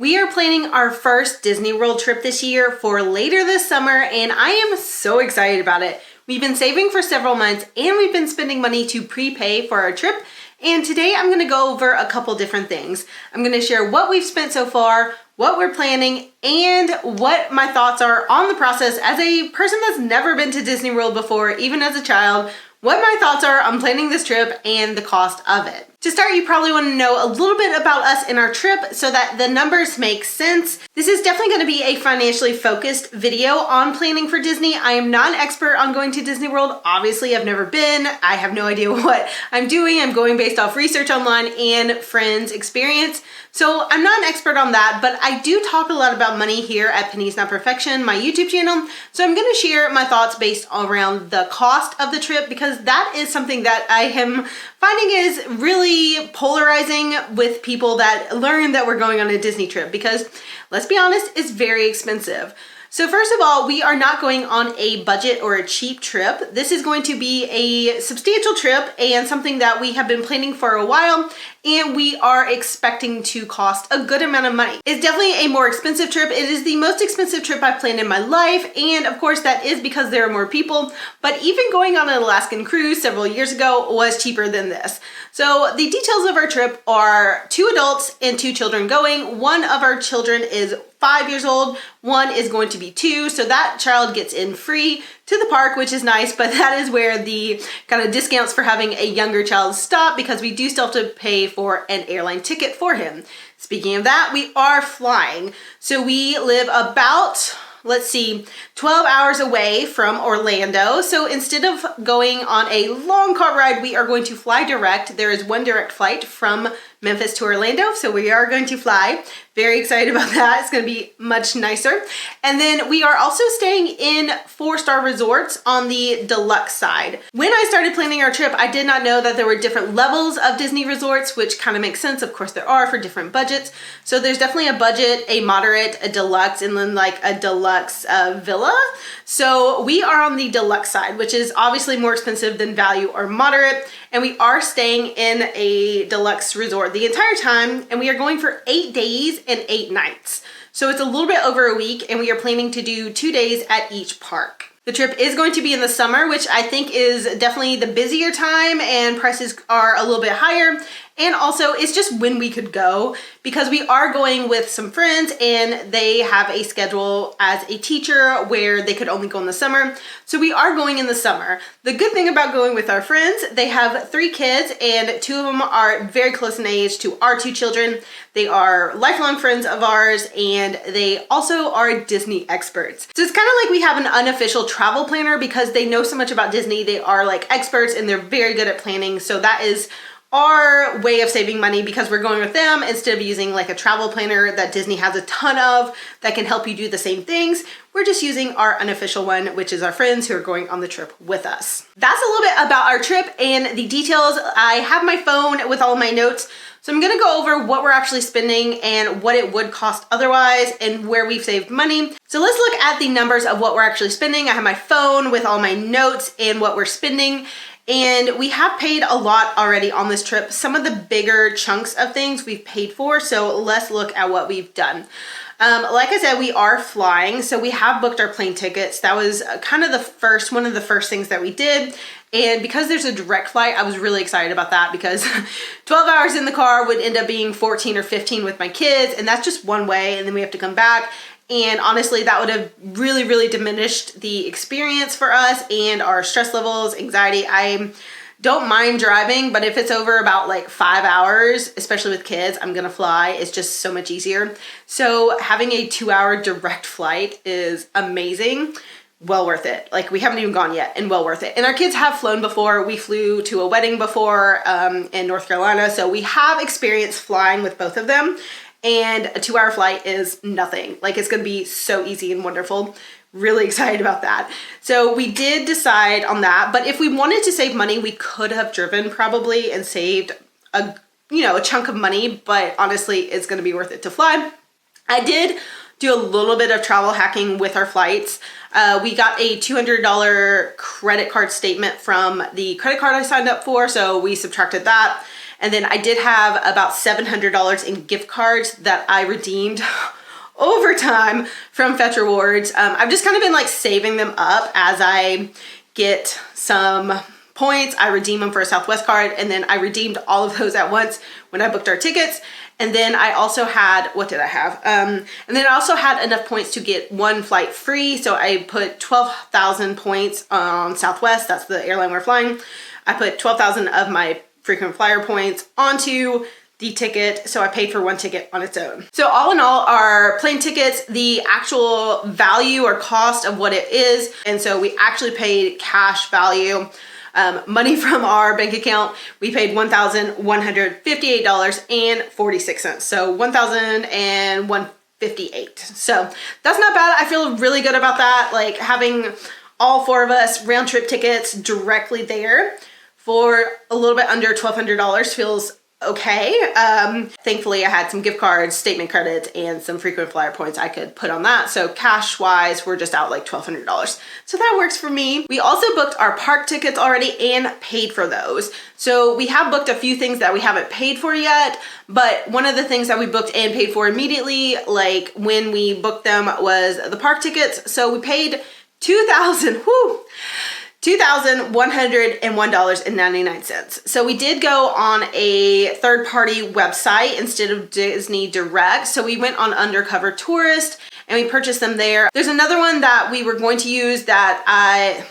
We are planning our first Disney World trip this year for later this summer, and I am so excited about it. We've been saving for several months and we've been spending money to prepay for our trip. And today I'm gonna go over a couple different things. I'm gonna share what we've spent so far, what we're planning, and what my thoughts are on the process as a person that's never been to Disney World before, even as a child, what my thoughts are on planning this trip and the cost of it. To start, you probably want to know a little bit about us and our trip so that the numbers make sense. This is definitely going to be a financially focused video on planning for Disney. I am not an expert on going to Disney World. Obviously, I've never been. I have no idea what I'm doing. I'm going based off research online and friends' experience. So I'm not an expert on that, but I do talk a lot about money here at Pennies Not Perfection, my YouTube channel. So I'm going to share my thoughts based around the cost of the trip because that is something that I am finding is really polarizing with people that learn that we're going on a Disney trip because, let's be honest, it's very expensive. So first of all, we are not going on a budget or a cheap trip. This is going to be a substantial trip and something that we have been planning for a while, and we are expecting to cost a good amount of money. It's definitely a more expensive trip. It is the most expensive trip I've planned in my life, and of course that is because there are more people, but even going on an Alaskan cruise several years ago was cheaper than this. So the details of our trip are 2 adults and 2 children going. One of our children is 5 years old, one is going to be 2, so that child gets in free to the park, which is nice, but that is where the kind of discounts for having a younger child stop because we do still have to pay for an airline ticket for him. Speaking of that, we are flying. So we live about, 12 hours away from Orlando. So instead of going on a long car ride, we are going to fly direct. There is one direct flight from Memphis to Orlando, so we are going to fly. Very excited about that. It's going to be much nicer. And then we are also staying in 4-star resorts on the Deluxe side. When I started planning our trip, I did not know that there were different levels of Disney resorts, which kind of makes sense. Of course, there are for different budgets. So there's definitely a budget, a moderate, a deluxe, and then like a deluxe villa. So we are on the Deluxe side, which is obviously more expensive than value or moderate. And we are staying in a deluxe resort the entire time, and we are going for 8 days and 8 nights. So it's a little bit over a week, and we are planning to do 2 days at each park. The trip is going to be in the summer, which I think is definitely the busier time, and prices are a little bit higher. And also, it's just when we could go because we are going with some friends and they have a schedule as a teacher where they could only go in the summer. So we are going in the summer. The good thing about going with our friends, they have 3 kids and 2 of them are very close in age to our 2 children. They are lifelong friends of ours and they also are Disney experts. So it's kind of like we have an unofficial travel planner because they know so much about Disney. They are like experts and they're very good at planning. So that is our way of saving money because we're going with them instead of using like a travel planner that Disney has a ton of that can help you do the same things. We're just using our unofficial one, which is our friends who are going on the trip with us. That's a little bit about our trip and the details. I have my phone with all my notes. So I'm gonna go over what we're actually spending and what it would cost otherwise and where we've saved money. So let's look at the numbers of what we're actually spending. I have my phone with all my notes and what we're spending. And we have paid a lot already on this trip. Some of the bigger chunks of things we've paid for. So let's look at what we've done. Like I said, we are flying. So we have booked our plane tickets. That was kind of one of the first things that we did. And because there's a direct flight, I was really excited about that because 12 hours in the car would end up being 14 or 15 with my kids. And that's just one way. And then we have to come back. And honestly, that would have really, really diminished the experience for us and our stress levels, anxiety. I don't mind driving, but if it's over about like 5 hours, especially with kids, I'm gonna fly. It's just so much easier. So having a 2-hour direct flight is amazing. Well worth it. Like we haven't even gone yet and well worth it. And our kids have flown before. We flew to a wedding before in North Carolina. So we have experience flying with both of them. And a 2-hour flight is nothing. Like it's gonna be so easy and wonderful. Really excited about that. So we did decide on that, but if we wanted to save money, we could have driven probably and saved a chunk of money, but honestly, it's gonna be worth it to fly. I did do a little bit of travel hacking with our flights. We got a $200 credit card statement from the credit card I signed up for, so we subtracted that. And then I did have about $700 in gift cards that I redeemed over time from Fetch Rewards. I've just kind of been like saving them up as I get some points. I redeem them for a Southwest card, and then I redeemed all of those at once when I booked our tickets. And then I also had, what did I have? And then I also had enough points to get one flight free. So I put 12,000 points on Southwest. That's the airline we're flying. I put 12,000 of my frequent flyer points onto the ticket. So I paid for one ticket on its own. So all in all, our plane tickets, the actual value or cost of what it is. And so we actually paid cash value. Money from our bank account, we paid $1,158.46. So $1,158. So that's not bad. I feel really good about that. Like having all four of us round trip tickets directly there for a little bit under $1,200 feels okay. Thankfully I had some gift cards, statement credits, and some frequent flyer points I could put on that. So cash wise, we're just out like $1,200. So that works for me. We also booked our park tickets already and paid for those. So we have booked a few things that we haven't paid for yet, but one of the things that we booked and paid for immediately, like when we booked them, was the park tickets. So we paid $2,101.99. So we did go on a third-party website instead of Disney Direct. So we went on Undercover Tourist and we purchased them there. There's another one that we were going to use there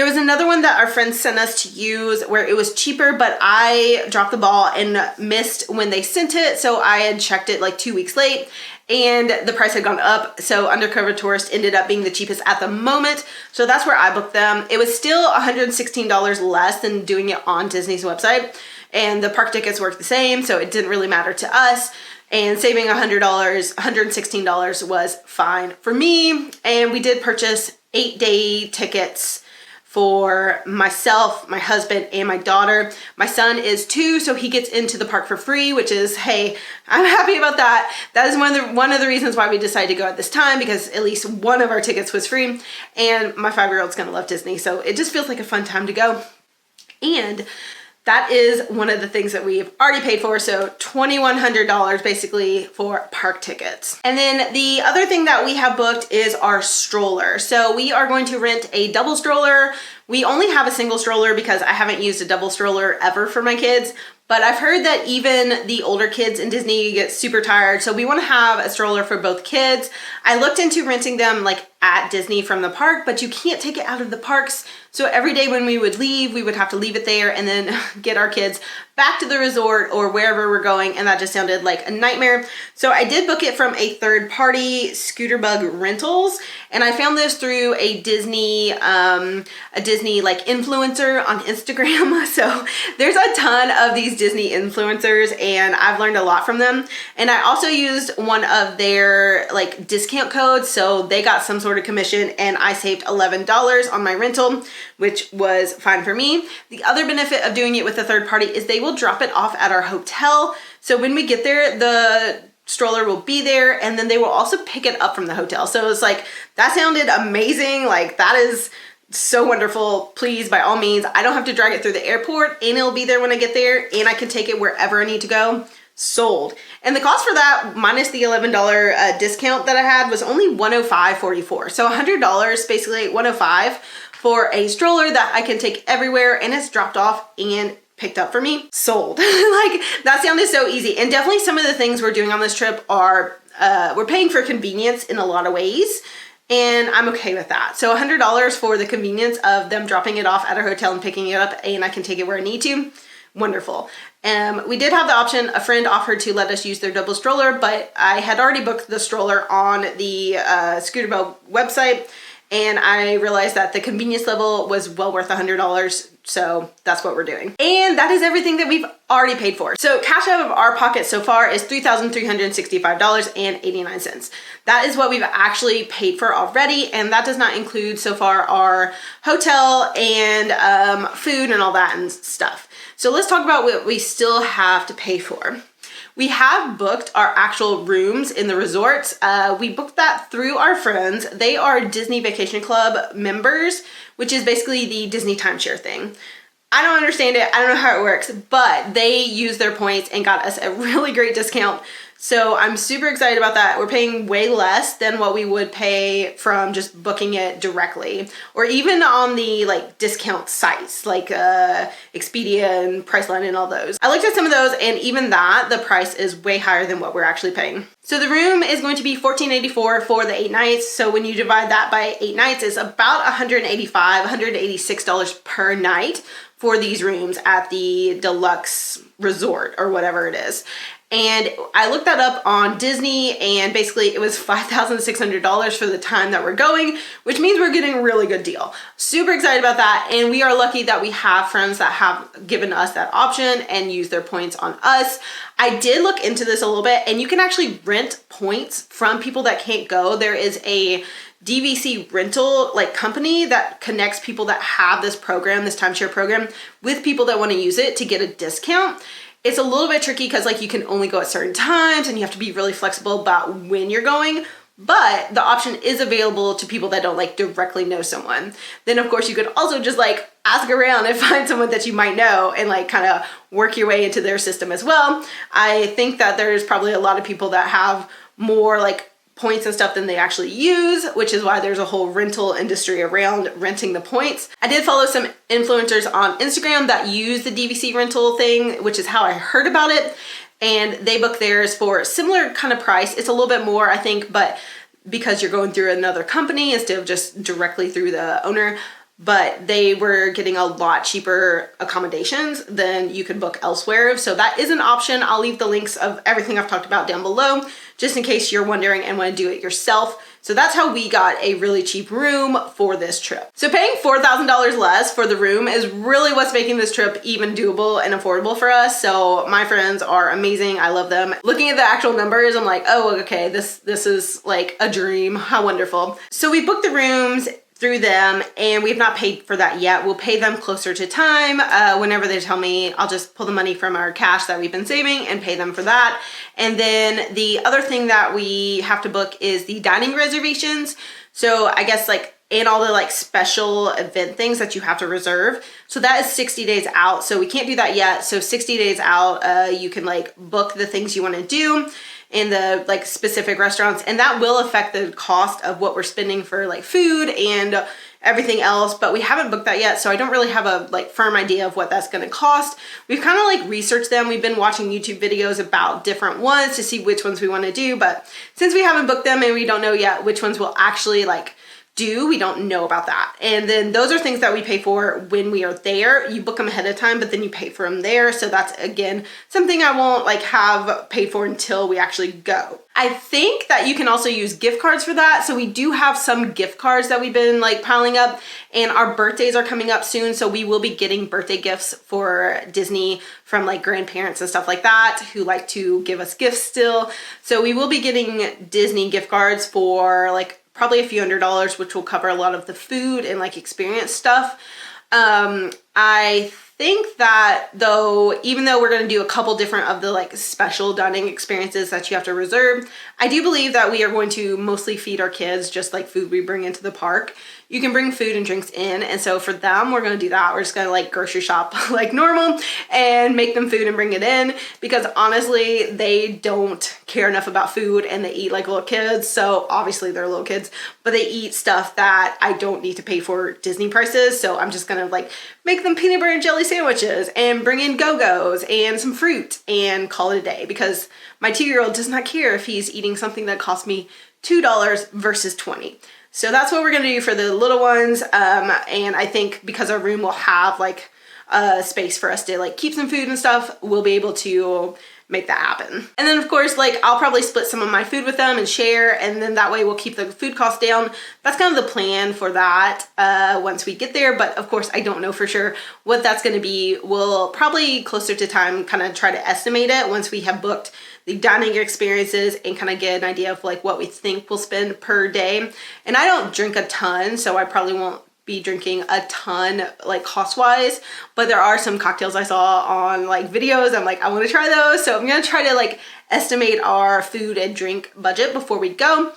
was another one that our friends sent us to use where it was cheaper, but I dropped the ball and missed when they sent it. So I had checked it like 2 weeks late and the price had gone up. So Undercover Tourist ended up being the cheapest at the moment. So that's where I booked them. It was still $116 less than doing it on Disney's website. And the park tickets worked the same, so it didn't really matter to us. And saving $100, $116 was fine for me. And we did purchase 8-day tickets for myself, my husband, and my daughter. My son is 2, so he gets into the park for free, which is, hey, I'm happy about that. That is one of the reasons why we decided to go at this time, because at least one of our tickets was free, and my 5-year-old's gonna love Disney, so it just feels like a fun time to go. And that is one of the things that we've already paid for, so $2,100 basically for park tickets. And then the other thing that we have booked is our stroller. So we are going to rent a double stroller. We only have a single stroller because I haven't used a double stroller ever for my kids, but I've heard that even the older kids in Disney get super tired, so we want to have a stroller for both kids. I looked into renting them like at Disney from the park, but you can't take it out of the parks. So every day when we would leave, we would have to leave it there and then get our kids back to the resort or wherever we're going, and that just sounded like a nightmare. So I did book it from a third-party Scooterbug Rentals, and I found this through a Disney like influencer on Instagram. So there's a ton of these Disney influencers, and I've learned a lot from them. And I also used one of their like discount codes, so they got some sort of commission, and I saved $11 on my rental, which was fine for me. The other benefit of doing it with a third party is they will drop it off at our hotel. So when we get there, the stroller will be there, and then they will also pick it up from the hotel. So it's like, that sounded amazing. Like, that is so wonderful. Please, by all means, I don't have to drag it through the airport, and it'll be there when I get there, and I can take it wherever I need to go. Sold. And the cost for that, minus the $11 discount that I had, was only $105.44. So $100, basically $105 for a stroller that I can take everywhere, and it's dropped off and picked up for me. Sold. Like, that sounded so easy. And definitely some of the things we're doing on this trip are, we're paying for convenience in a lot of ways, and I'm okay with that. So $100 for the convenience of them dropping it off at our hotel and picking it up, and I can take it where I need to. Wonderful. We did have the option, a friend offered to let us use their double stroller, but I had already booked the stroller on the Scooterbug website, and I realized that the convenience level was well worth $100, so that's what we're doing. And that is everything that we've already paid for. So cash out of our pocket so far is $3,365.89. That is what we've actually paid for already, and that does not include so far our hotel and food and all that and stuff. So let's talk about what we still have to pay for. We have booked our actual rooms in the resorts. We booked that through our friends. They are Disney Vacation Club members, which is basically the Disney timeshare thing. I don't understand it. I don't know how it works, but they used their points and got us a really great discount. So I'm super excited about that. We're paying way less than what we would pay from just booking it directly, or even on the like discount sites like Expedia and Priceline and all those. I looked at some of those, and even that, the price is way higher than what we're actually paying. So the room is going to be $14.84 for the 8 nights. So when you divide that by 8 nights, it's about $185, $186 per night for these rooms at the Deluxe resort or whatever it is. And I looked that up on Disney, and basically it was $5,600 for the time that we're going, which means we're getting a really good deal. Super excited about that. And we are lucky that we have friends that have given us that option and use their points on us. I did look into this a little bit, and you can actually rent points from people that can't go. There is a DVC rental like company that connects people that have this program, this timeshare program, with people that want to use it to get a discount. It's a little bit tricky because like you can only go at certain times and you have to be really flexible about when you're going, but the option is available to people that don't like directly know someone. Then of course you could also just like ask around and find someone that you might know and like kind of work your way into their system as well. I think that there's probably a lot of people that have more like points and stuff than they actually use, which is why there's a whole rental industry around renting the points. I did follow some influencers on Instagram that use the DVC rental thing, which is how I heard about it. And they book theirs for a similar kind of price. It's a little bit more, I think, but because you're going through another company instead of just directly through the owner. But they were getting a lot cheaper accommodations than you could book elsewhere. So that is an option. I'll leave the links of everything I've talked about down below, just in case you're wondering and want to do it yourself. So that's how we got a really cheap room for this trip. So paying $4,000 less for the room is really what's making this trip even doable and affordable for us. So my friends are amazing. I love them. Looking at the actual numbers, I'm like, oh, okay, this is like a dream. How wonderful. So we booked the rooms through them, and we've not paid for that yet. We'll pay them closer to time. Whenever they tell me, I'll just pull the money from our cash that we've been saving and pay them for that. And then the other thing that we have to book is the dining reservations. So I guess like, and all the like special event things that you have to reserve. So that is 60 days out. So we can't do that yet. So 60 days out, you can like book the things you want to do in the like specific restaurants, and that will affect the cost of what we're spending for like food and everything else, but we haven't booked that yet, so I don't really have a like firm idea of what that's going to cost. We've kind of like researched them. We've been watching YouTube videos about different ones to see which ones we want to do, but since we haven't booked them and we don't know yet which ones we'll actually like do, we don't know about that. And then those are things that we pay for when we are there. You book them ahead of time, but then you pay for them there. So that's again something I won't like have paid for until we actually go. I think that you can also use gift cards for that. So we do have some gift cards that we've been like piling up, and our birthdays are coming up soon. So we will be getting birthday gifts for Disney from like grandparents and stuff like that who like to give us gifts still. So we will be getting Disney gift cards for like probably a few $100s, which will cover a lot of the food and like experience stuff. I think that though, even though we're going to do a couple different of the like special dining experiences that you have to reserve, I do believe that we are going to mostly feed our kids just like food we bring into the park. You can bring food and drinks in, and so for them, we're going to do that. We're just going to like grocery shop like normal and make them food and bring it in, because honestly, they don't care enough about food and they eat like little kids. So obviously they're little kids, but they eat stuff that I don't need to pay for Disney prices. So I'm just going to like make them peanut butter and jelly sandwiches and bring in Go-Go's and some fruit and call it a day, because my 2-year-old does not care if he's eating something that cost me $2 versus $20. So that's what we're gonna do for the little ones. And I think because our room will have like a space for us to like keep some food and stuff, we'll be able to make that happen. And then of course, like I'll probably split some of my food with them and share, and then that way we'll keep the food costs down. That's kind of the plan for that once we get there. But of course, I don't know for sure what that's gonna be. We'll probably closer to time kind of try to estimate it once we have booked the dining experiences and kind of get an idea of like what we think we'll spend per day. And I don't drink a ton, so I probably won't be drinking a ton like cost wise, but there are some cocktails I saw on like videos. I'm like, I want to try those. So I'm going to try to like estimate our food and drink budget before we go.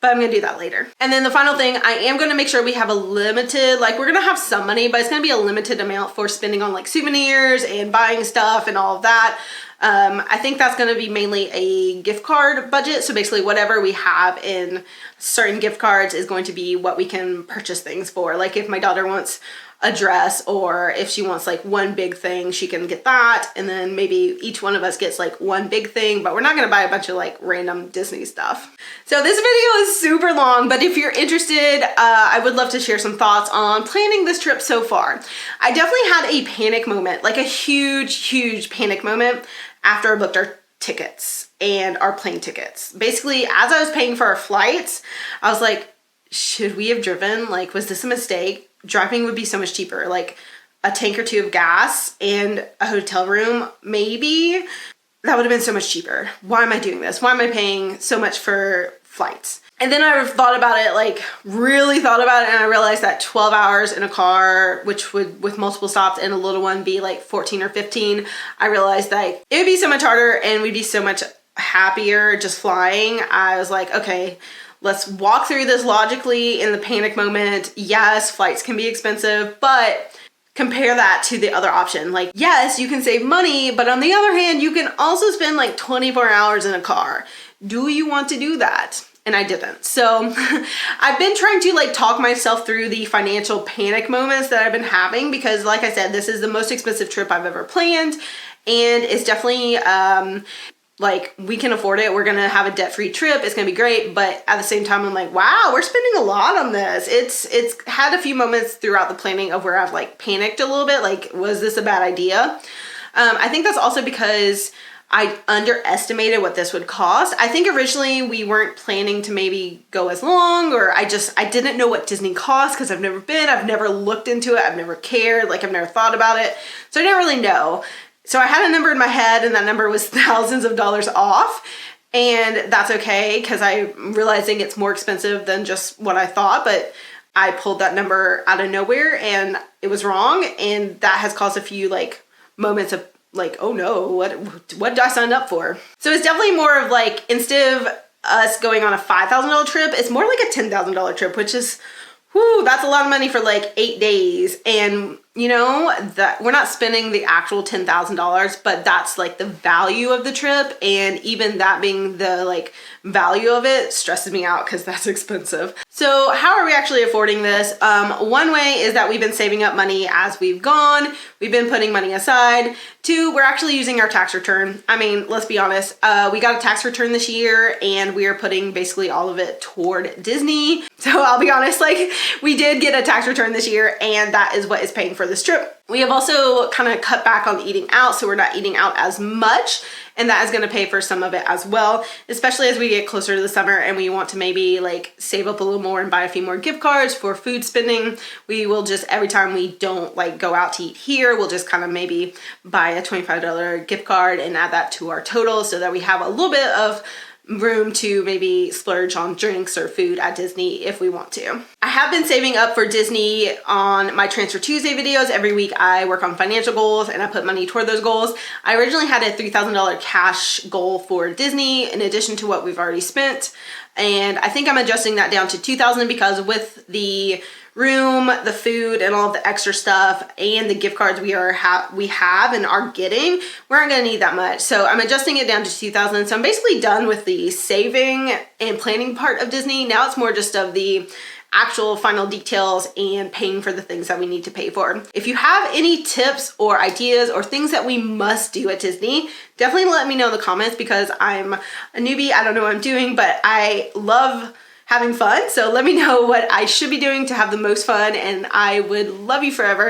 but I'm gonna do that later. And then the final thing, I am gonna make sure we have a limited, like we're gonna have some money, but it's gonna be a limited amount for spending on like souvenirs and buying stuff and all of that. I think that's gonna be mainly a gift card budget. So basically whatever we have in certain gift cards is going to be what we can purchase things for. Like if my daughter wants a dress, or if she wants like one big thing, she can get that. And then maybe each one of us gets like one big thing, but we're not gonna buy a bunch of like random Disney stuff. So this video is super long, but if you're interested, I would love to share some thoughts on planning this trip so far. I definitely had a panic moment, like a huge panic moment after I booked our tickets and our plane tickets. Basically, as I was paying for our flights, I was like, should we have driven? Like, was this a mistake? Driving would be so much cheaper, like a tank or two of gas and a hotel room, maybe. That would have been so much cheaper. Why am I doing this? Why am I paying so much for flights? And then I thought about it, like really thought about it, and I realized that 12 hours in a car, which would, with multiple stops and a little one, be like 14 or 15. I realized that it would be so much harder and we'd be so much happier just flying. I was like, okay, let's walk through this logically in the panic moment. Yes, flights can be expensive, but compare that to the other option. Like, yes, you can save money, but on the other hand, you can also spend like 24 hours in a car. Do you want to do that? And I didn't. So I've been trying to like talk myself through the financial panic moments that I've been having, because like I said, this is the most expensive trip I've ever planned. And it's definitely, like we can afford it. We're gonna have a debt-free trip. It's gonna be great. But at the same time, I'm like, wow, we're spending a lot on this. It's had a few moments throughout the planning of where I've like panicked a little bit. Like, was this a bad idea? I think that's also because I underestimated what this would cost. I think originally we weren't planning to maybe go as long, or I didn't know what Disney costs because I've never been, I've never looked into it, I've never cared, like I've never thought about it. So I didn't really know. So I had a number in my head, and that number was thousands of dollars off. And that's okay, because I'm realizing it's more expensive than just what I thought, but I pulled that number out of nowhere and it was wrong. And that has caused a few like moments of like, oh no, what did I sign up for? So it's definitely more of like, instead of us going on a $5,000 trip, it's more like a $10,000 trip, which is, whoo, that's a lot of money for like 8 days. And you know, that we're not spending the actual $10,000, but that's like the value of the trip. And even that being the like value of it stresses me out because that's expensive. So how are we actually affording this? One way is that we've been saving up money as we've gone. We've been putting money aside. Two, we're actually using our tax return. I mean, let's be honest. We got a tax return this year and we are putting basically all of it toward Disney. So I'll be honest, like we did get a tax return this year and that is what is paying for this trip. We have also kind of cut back on eating out, so we're not eating out as much, and that is going to pay for some of it as well, especially as we get closer to the summer and we want to maybe like save up a little more and buy a few more gift cards for food spending. We will just, every time we don't like go out to eat here, we'll just kind of maybe buy a $25 gift card and add that to our total so that we have a little bit of room to maybe splurge on drinks or food at Disney if we want to. I have been saving up for Disney on my Transfer Tuesday videos. Every week I work on financial goals and I put money toward those goals. I originally had a $3,000 cash goal for Disney in addition to what we've already spent. And I think I'm adjusting that down to $2,000 because with the room, the food, and all of the extra stuff and the gift cards we have and are getting, we aren't gonna need that much. So I'm adjusting it down to $2,000. So I'm basically done with the saving and planning part of Disney. Now it's more just of the actual final details and paying for the things that we need to pay for. If you have any tips or ideas or things that we must do at Disney, definitely let me know in the comments because I'm a newbie. I don't know what I'm doing, but I love having fun. So let me know what I should be doing to have the most fun and I would love you forever.